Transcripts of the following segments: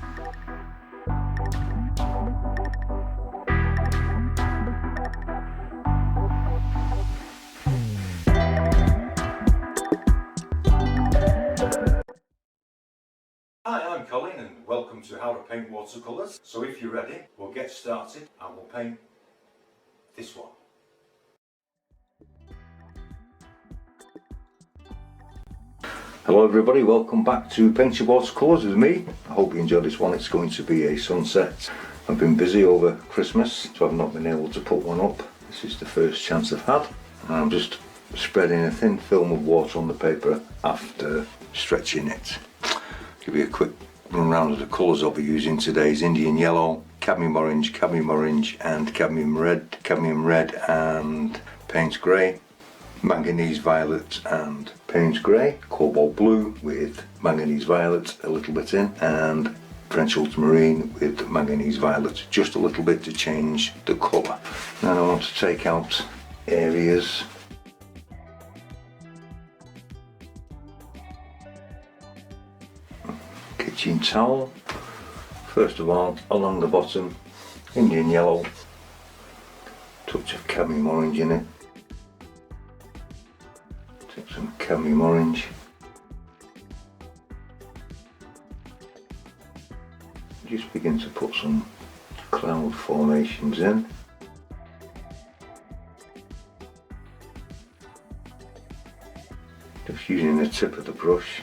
Hi, I'm Colin and welcome to How to Paint Watercolours. So if you're ready, we'll get started and we'll paint this one. Hello everybody, welcome back to Paint Your Watercolours with me. I hope you enjoyed this one. It's going to be a sunset. I've been busy over Christmas, so I've not been able to put one up. This is the first chance I've had. I'm just spreading a thin film of water on the paper after stretching it. Give you a quick run round of the colours I'll be using today. Is Indian yellow, cadmium orange and cadmium red and Payne's grey, manganese violet and Payne's grey, cobalt blue with manganese violet a little bit in, and French ultramarine with manganese violet just a little bit to change the colour. Now I want to take out areas kitchen towel. First of all, along the bottom, Indian yellow, touch of cadmium orange in it. Take some cadmium orange. Just begin to put some cloud formations in. Just using the tip of the brush.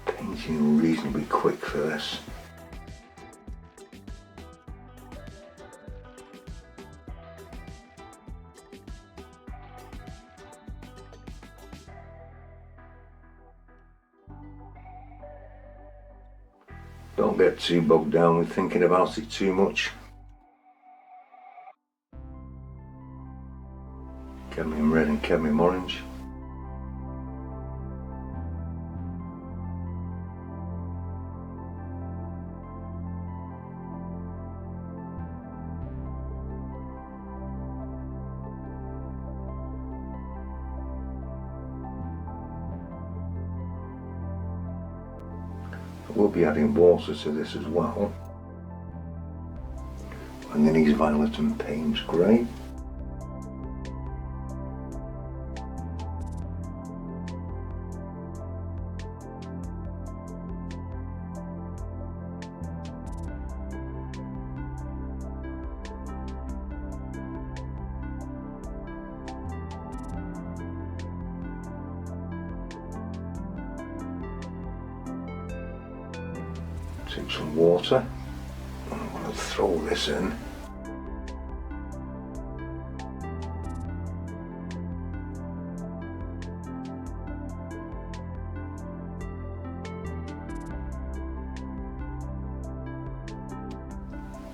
Painting reasonably quick for this. Don't get too bogged down with thinking about it too much. Cadmium red and cadmium orange. We'll be adding water to this as well. Manganese violet and Payne's grey. Take some water, and I'm going to throw this in.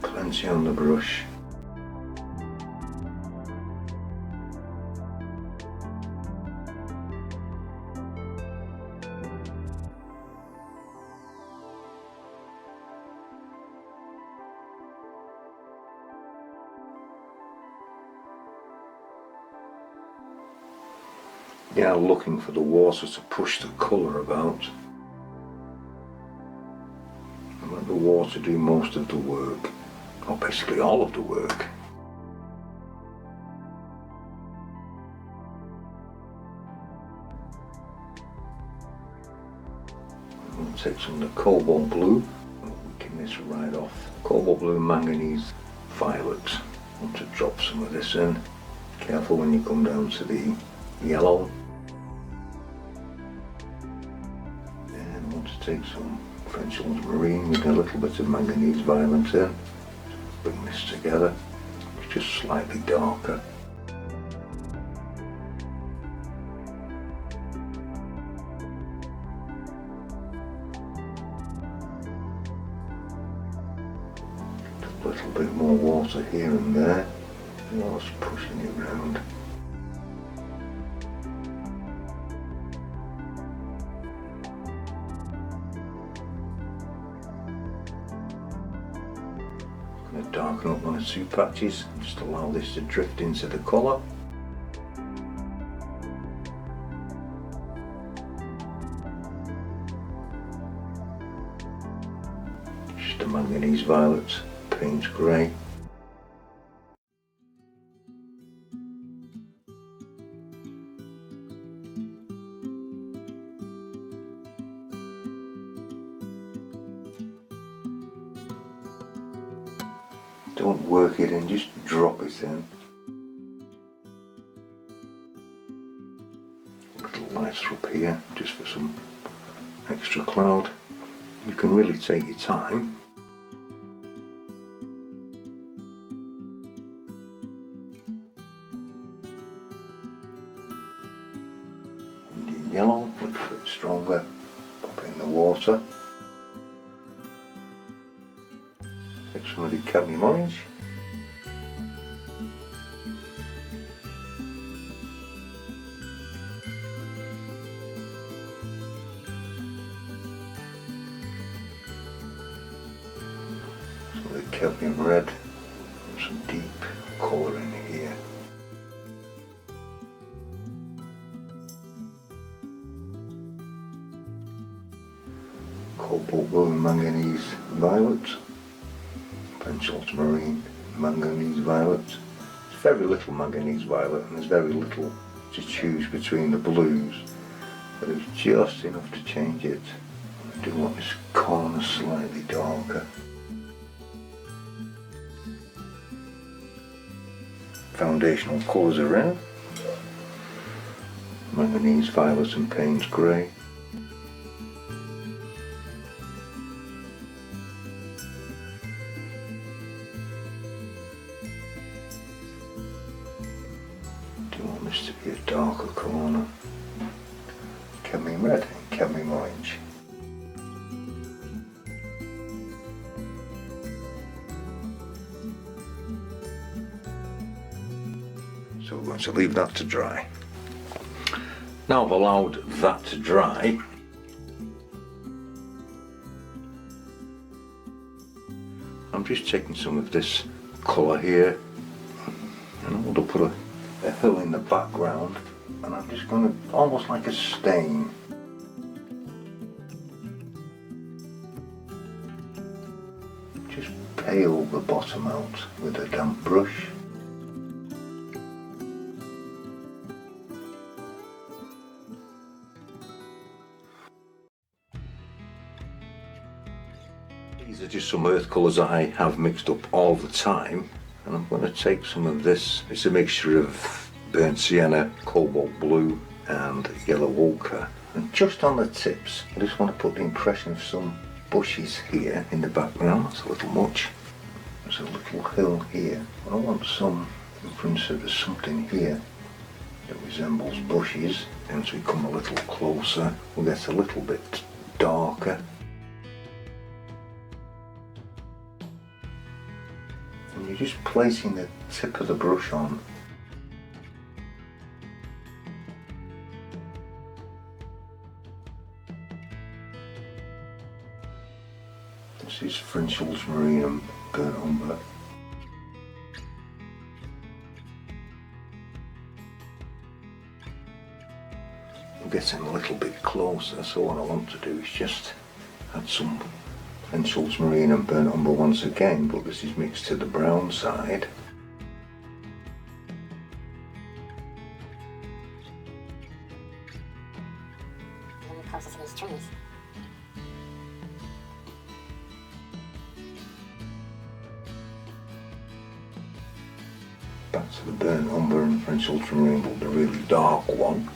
Plenty on the brush. Yeah, looking for the water to push the colour about. And let the water do most of the work, or basically all of the work. We'll take some of the cobalt blue, weaken this right off. Cobalt blue, manganese violet. I want to drop some of this in. Careful when you come down to the yellow. Take some French ultramarine with a little bit of manganese violet in. Bring this together. It's just slightly darker. A little bit more water here and there whilst pushing it round. Going to darken up one or two patches, just allow this to drift into the colour. just a manganese violet, Payne's grey. Don't work it in, just drop it in. A little lighter up here, just for some extra cloud. You can really take your time. Indian yellow, a little bit stronger. Pop it in the water. Take some of the cadmium orange. Some of the cadmium red. Some deep colour in here. Cobalt blue and manganese violet. French ultramarine, manganese violet. There's very little manganese violet and there's very little to choose between the blues, but it's just enough to change it. I do want this corner slightly darker. Foundational colours are in. Manganese violet and Payne's grey. To be a darker corner. Cadmium red and cadmium orange. So we're going to leave that to dry. Now I've allowed that to dry, I'm just taking some of this colour here and I'm going to put a hill in the background, and I'm just going to, almost like a stain. Just pale the bottom out with a damp brush. These are just some earth colours that I have mixed up all the time. And I'm going to take some of this, it's a mixture of burnt sienna, cobalt blue and yellow ochre. And just on the tips, I just want to put the impression of some bushes here in the background. That's a little much. There's a little hill here. I want some inference of there's something here that resembles bushes. And as we come a little closer, we'll get a little bit darker. And you're just placing the tip of the brush on. This is French ultramarine and burnt umber. I'm getting a little bit closer, so what I want to do is just add some French ultramarine and burnt umber once again, but this is mixed to the brown side. Closer to these trees. Back to the burnt umber and French ultramarine, but the really dark one.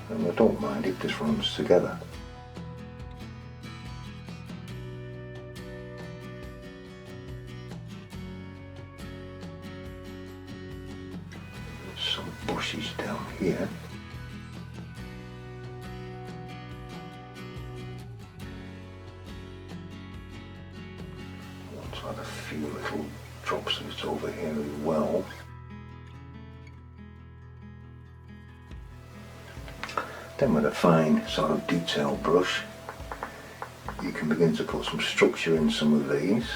And I don't mind if this runs together. There's some bushes down here. I want to add a few little drops of it over here as well. Then with a fine sort of detail brush, you can begin to put some structure in some of these.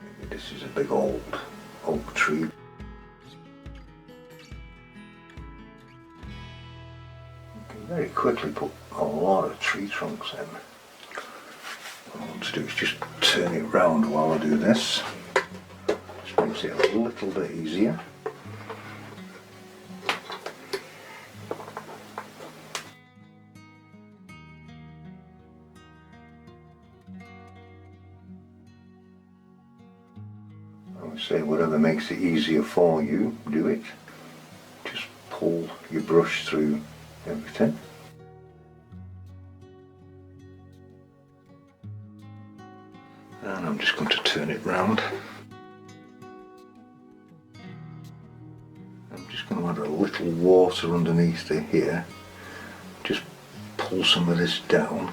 Maybe this is a big old oak tree. very quickly put a lot of tree trunks in. What I want to do is just turn it round while I do this. Just makes it a little bit easier. I would say whatever makes it easier for you, do it. Just pull your brush through everything. And I'm just going to turn it round. I'm just going to add a little water underneath it here. Just pull some of this down.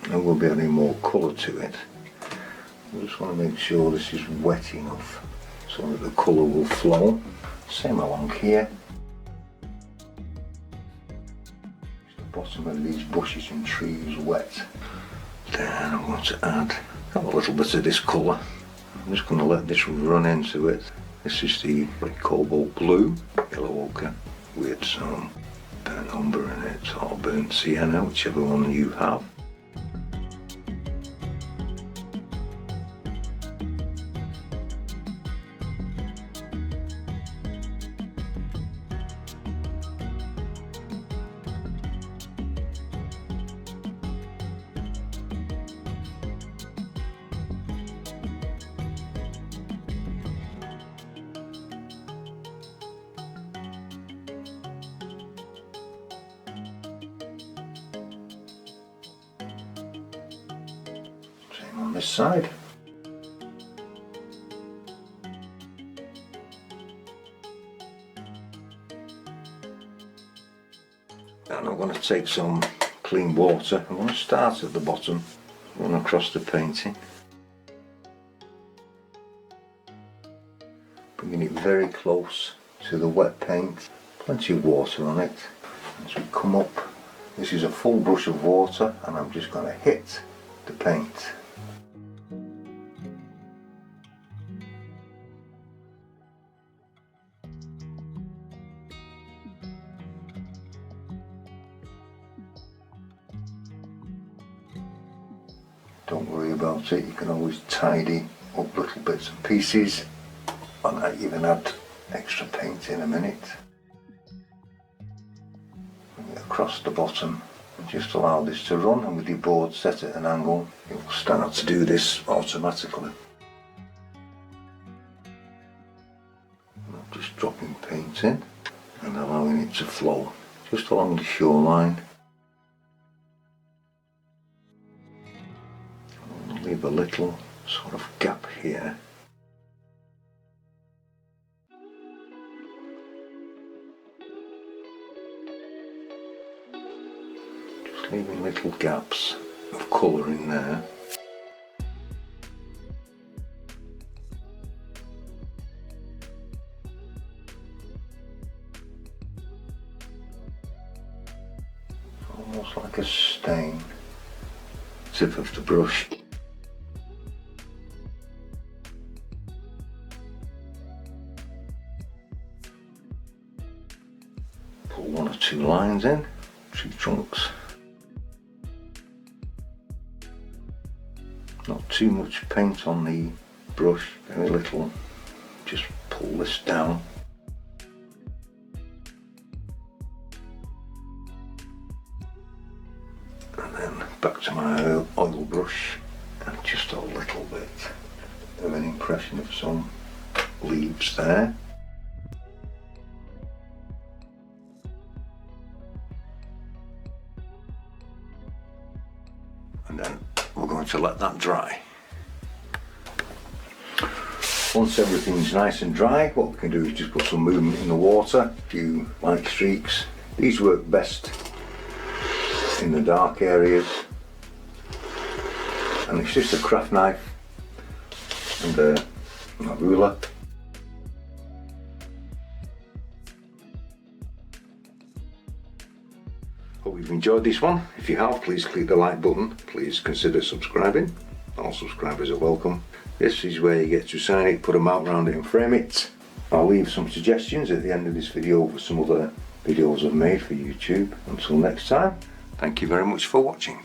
There will be any more colour to it. I just want to make sure this is wet enough so that the colour will flow. Same along here. Just the bottom of these bushes and trees wet. Then I'm going to add a little bit of this colour. I'm just going to let this run into it. This is the cobalt blue, yellow ochre, with some burnt umber in it, or burnt sienna, whichever one you have. On this side. And I'm going to take some clean water. I'm going to start at the bottom, run across the painting, bringing it very close to the wet paint, plenty of water on it. As we come up, this is a full brush of water, and I'm just going to hit the paint. Don't worry about it, you can always tidy up little bits and pieces, and I even add extra paint in a minute. Bring it across the bottom and just allow this to run, and with your board set at an angle, it will start to do this automatically. And I'm just dropping paint in and allowing it to flow just along the shoreline. Leave a little sort of gap here. Just leaving little gaps of colour in there. Almost like a stain. Tip of the brush. Put one or two lines in, tree trunks. Not too much paint on the brush, very little. Just pull this down. And then back to my oil brush, and just a little bit of an impression of some leaves there. And then we're going to let that dry. Once everything's nice and dry, what we can do is just put some movement in the water, a few light streaks. These work best in the dark areas. And it's just a craft knife and a ruler. Hope you've enjoyed this one. If you have, please click the like button. Please consider subscribing. All subscribers are welcome. This is where you get to sign it, put a mount around it and frame it. I'll leave some suggestions at the end of this video for some other videos I've made for YouTube. Until next time, thank you very much for watching.